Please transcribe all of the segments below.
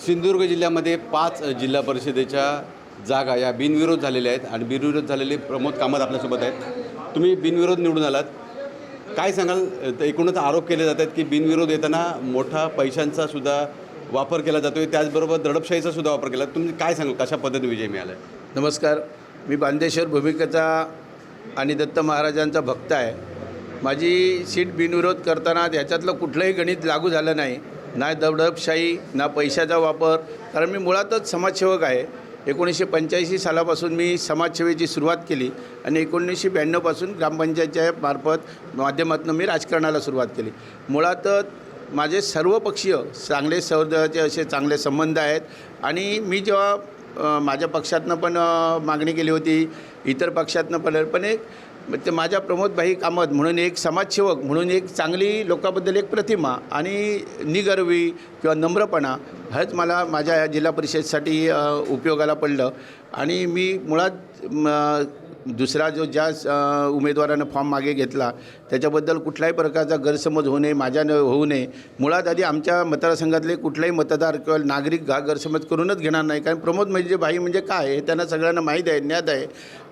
सिंधुदुर्ग जिल्ह्यामध्ये 5 जिल्हा परिषदेच्या जागा या बिनविरोध झालेल्या आहेत आणि बिनविरोध झालेले प्रमोद कामत आपल्यासोबत आहेत। तुम्ही बिनविरोध निवडून आलात, काय सांगाल? एकूणच आरोप केले जातात की बिनविरोध येताना मोठा पैशांचा सुद्धा वापर केला जातोय, त्याचबरोबर दडपशाहीचा सुद्धा वापर केला। तुम्ही काय सांगाल, कशा पद्धतीने विजय मिळाला? नमस्कार, मी बांदेश्वर भूमिकेचा आणि दत्त महाराजांचा भक्त आहे। माझी सीट बिनविरोध करताना त्याच्यातलं कुठलंही गणित लागू झालं नाही, ना दडपशाही ना पैशाचा वापर। कारण मी मुळातच समाजसेवक आहे। 1985 सालापासून मी समाजसेवेची सुरुवात केली आणि 1992पासून ग्रामपंचायतच्या माध्यमातून मी राजकारणाला सुरुवात केली। मुळातच माझे सर्वपक्षीय चांगले सौहार्दाचे असे चांगले संबंध आहेत आणि मी जेव्हा माझ्या पक्षातनं पण मागणी केली होती, इतर पक्षातनं पण एक ते माझ्या प्रमोदभाई कामत म्हणून एक समाजसेवक म्हणून एक चांगली लोकांबद्दल एक प्रतिमा आणि निगर्वी किंवा नम्रपणा हेच मला माझ्या जिल्हा परिषदेसाठी उपयोगाला पडलं। आणि मी मुळात दुसरा ज्या उमेदवारानं फॉर्म मागे घेतला त्याच्याबद्दल कुठल्याही प्रकारचा गैरसमज होऊ नये, माझ्यानं होऊ नये। मुळात आधी आमच्या मतदारसंघातले कुठलाही मतदार किंवा नागरिक गैरसमज करूनच घेणार नाही, कारण प्रमोद भाई म्हणजे काय हे त्यांना सगळ्यांना माहीत आहे, ज्ञात आहे।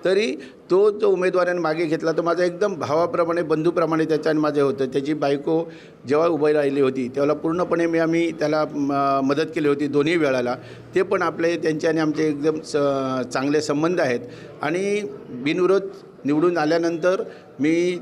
तरी तो जो उमेदवाराने मागे घेतला तो माझा एकदम भावाप्रमाणे बंधूप्रमाणे त्याच्याने माझे होतं। त्याची बायको जेव्हा उभी राहिली होती तेव्हा पूर्णपणे आम्ही त्याला मदत केली होती दोन्ही वेळाला। ते पण आपले त्यांचे आणि आमचे एकदम चांगले संबंध आहेत। आणि बिनविरोध निवडून आल्यानंतर मी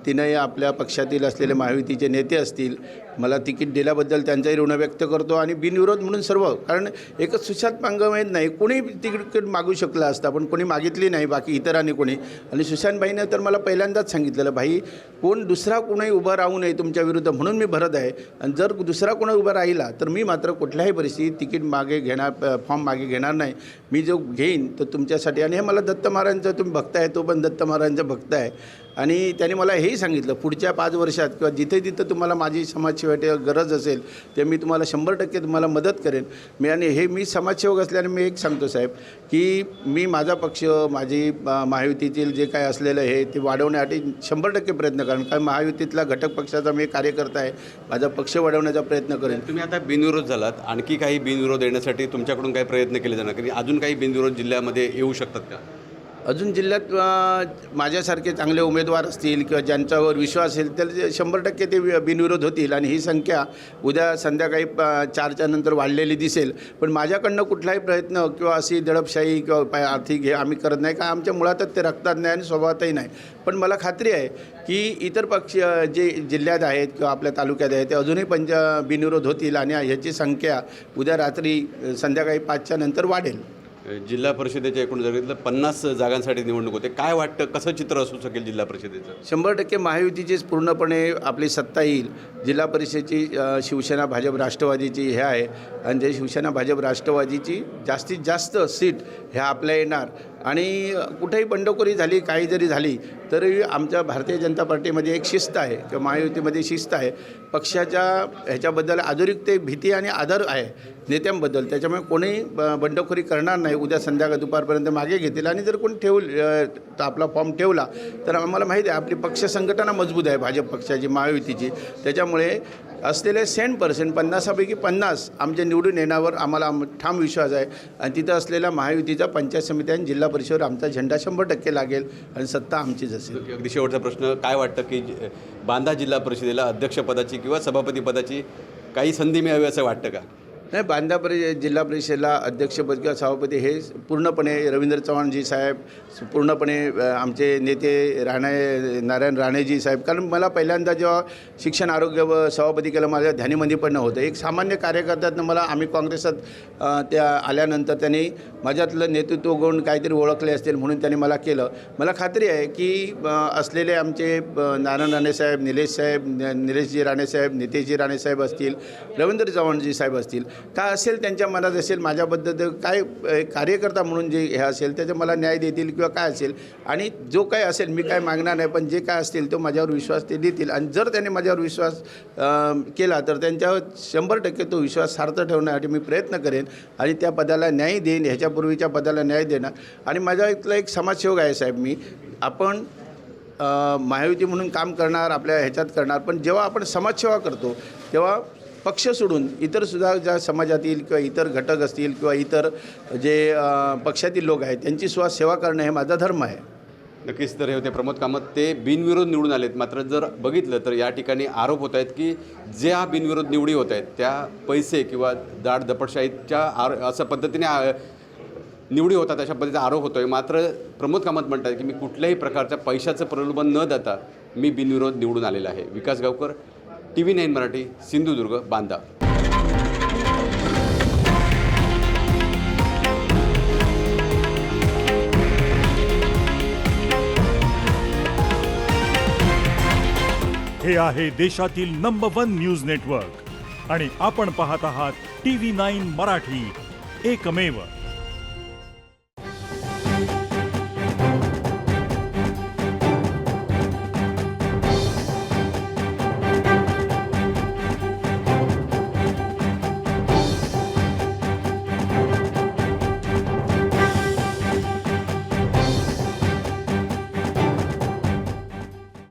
तिनंही आपल्या पक्षातील असलेले महायुतीचे नेते असतील, मला तिकीट दिल्याबद्दल त्यांचाही ऋण व्यक्त करतो। आणि बिनविरोध म्हणून सर्व, कारण एकच सुशांत मांगमेत नाही, कोणी तिकीट मागू शकलं असतं पण कोणी मागितली नाही बाकी इतरांनी कोणी। आणि सुशांतभाईनं तर मला पहिल्यांदाच सांगितलेलं, भाई दुसरा कोणी उभा राहू नये तुमच्या विरुद्ध, म्हणून मी भरत आहे। आणि जर दुसरा कोणी उभा राहिला तर मी मात्र कुठल्याही परिस्थितीत तिकीट मागे घेणार, फॉर्म मागे घेणार नाही। मी जो घेईन तो तुमच्यासाठी। आणि हे मला दत्त महाराजांचा तुम्ही भक्त आहे, तो पण दत्त महाराजांचा भक्त आहे। आणि त्याने मला हेही सांगितलं, पुढच्या 5 वर्षात किंवा जिथे जिथं तुम्हाला माझी समाजसेवेची गरज असेल ते मी तुम्हाला 100% तुम्हाला मदत करेन। आणि हे मी समाजसेवक असल्याने मी एक सांगतो साहेब, की मी माझा पक्ष, माझी महायुतीतील जे काय असलेलं हे ते वाढवण्यासाठी 100% प्रयत्न करेन। कारण महायुतीतला घटक पक्षाचा मी कार्यकर्ता आहे, माझा पक्ष वाढवण्याचा प्रयत्न करेन। तुम्ही आता बिनविरोध झालात, आणखी काही बिनविरोध येण्यासाठी तुमच्याकडून काही प्रयत्न केले जाणार की अजून काही बिनविरोध जिल्ह्यामध्ये येऊ शकतात का? अजून जिल्ह्यात माझ्यासारखे चांगले उमेदवार असतील किंवा ज्यांच्यावर विश्वास असेल तर 100% ते बिनविरोध होतील। आणि ही संख्या उद्या संध्याकाळी 4च्या नंतर वाढलेली दिसेल। पण माझ्याकडनं कुठलाही प्रयत्न किंवा अशी दडपशाही किंवा आर्थिक हे आम्ही करत नाही, का आमच्या मुळातच ते रक्तात नाही आणि स्वभावातही नाही। पण मला खात्री आहे की इतर पक्ष जे जिल्ह्यात आहेत किंवा आपल्या तालुक्यात आहेत ते अजूनही बिनविरोध होतील आणि ह्याची संख्या उद्या रात्री संध्याकाळी 5च्या नंतर वाढेल। जिल्हा परिषदेच्या एकूण जगातलं 50 जागांसाठी निवडणूक होते, काय वाटतं कसं चित्र असू शकेल जिल्हा परिषदेचं? 100% महायुतीचीच पूर्णपणे आपली सत्ता येईल। जिल्हा परिषदेची शिवसेना भाजप राष्ट्रवादीची हे आहे आणि जे शिवसेना भाजप राष्ट्रवादीची जास्तीत जास्त सीट ह्या आपल्या येणार। आणि कुठेही बंडखोरी झाली, काही जरी झाली तरी आमच्या भारतीय जनता पार्टीमध्ये एक शिस्त आहे किंवा महायुतीमध्ये शिस्त आहे, पक्षाच्या ह्याच्याबद्दल अधोरेखित भीती आणि आदर आहे नेत्यांबद्दल। त्याच्यामुळे कोणी बंडखोरी करणार नाही। उद्या संध्याकाळ दुपारपर्यंत मागे घेतील आणि जर कोणी आपला फॉर्म ठेवला तर आम्हाला माहिती आहे आपली पक्ष संघटना मजबूत आहे भाजप पक्षाची, महायुतीची। त्याच्यामुळे असलेले 100% 50पैकी 50 आमच्या निवडून येण्यावर आम्हाला ठाम विश्वास आहे। आणि तिथं असलेल्या महायुतीचा पंचायत समिती आणि जिल्हा परिषदेवर आमचा झेंडा 100% लागेल आणि सत्ता आमचीच असेल। अगदी शेवटचा प्रश्न, काय वाटतं की बांधा जिल्हा परिषदेला अध्यक्षपदाची किंवा सभापतीपदाची काही संधी मिळावी असं वाटतं का? नाही, बांधा जिल्हा परिषदेला अध्यक्षपद किंवा सभापती हे पूर्णपणे रवींद्र चव्हाणजी साहेब, पूर्णपणे आमचे नेते नारायण राणेजी साहेब। कारण मला पहिल्यांदा जेव्हा शिक्षण आरोग्य सभापती केलं माझ्या ध्यानीमध्ये पण नव्हतं। एक सामान्य कार्यकर्त्यातनं मला आम्ही काँग्रेसात त्या आल्यानंतर त्यांनी माझ्यातलं नेतृत्व गुण काहीतरी ओळखले असतील म्हणून त्यांनी मला केलं। मला खात्री आहे की असलेले आमचे नारायण राणेसाहेब, निलेशजी राणेसाहेब, नितेशजी राणेसाहेब असतील, रवींद्र चव्हाणजी साहेब असतील, काय असेल त्यांच्या मनात असेल माझ्याबद्दल काय कार्यकर्ता म्हणून जे हे असेल त्याचे मला न्याय देतील किंवा काय असेल। आणि जो काय असेल मी काय मागणार नाही, पण जे काय असतील तो माझ्यावर विश्वास ते देतील। आणि जर त्यांनी माझ्यावर विश्वास केला तर त्यांच्यावर 100% तो विश्वास सार्थ ठेवण्यासाठी मी प्रयत्न करेन आणि त्या पदाला न्याय देईन, ह्याच्यापूर्वीच्या पदाला न्याय देणार। आणि माझा इथला एक समाजसेवक आहे साहेब, आपण महायुती म्हणून काम करणार, आपल्या ह्याच्यात करणार, पण जेव्हा आपण समाजसेवा करतो तेव्हा पक्ष सोडून इतरसुद्धा ज्या समाजातील किंवा इतर घटक असतील किंवा इतर जे पक्षातील लोक आहेत त्यांची सुद्धा सेवा करणं हे माझा धर्म आहे. नक्कीच. तर हे होते प्रमोद कामत, ते बिनविरोध निवडून आलेत. मात्र जर बघितलं तर या ठिकाणी आरोप होत आहेत की ज्या बिनविरोध निवडी होत आहेत त्या पैसे किंवा दाढ दपटशाहीच्या असं पद्धतीने निवडी होतात अशा पद्धतीचा आरोप होतो आहे. मात्र प्रमोद कामत म्हणतात की मी कुठल्याही प्रकारच्या पैशाचं प्रलोभन न देता मी बिनविरोध निवडून आलेला आहे. विकास गावकर, TV9 मराठी, सिंधुदुर्ग, बांदा. हे आहे देशातील नंबर 1 न्यूज नेटवर्क आणि आपण पाहत आहात TV9 मराठी, एकमेव.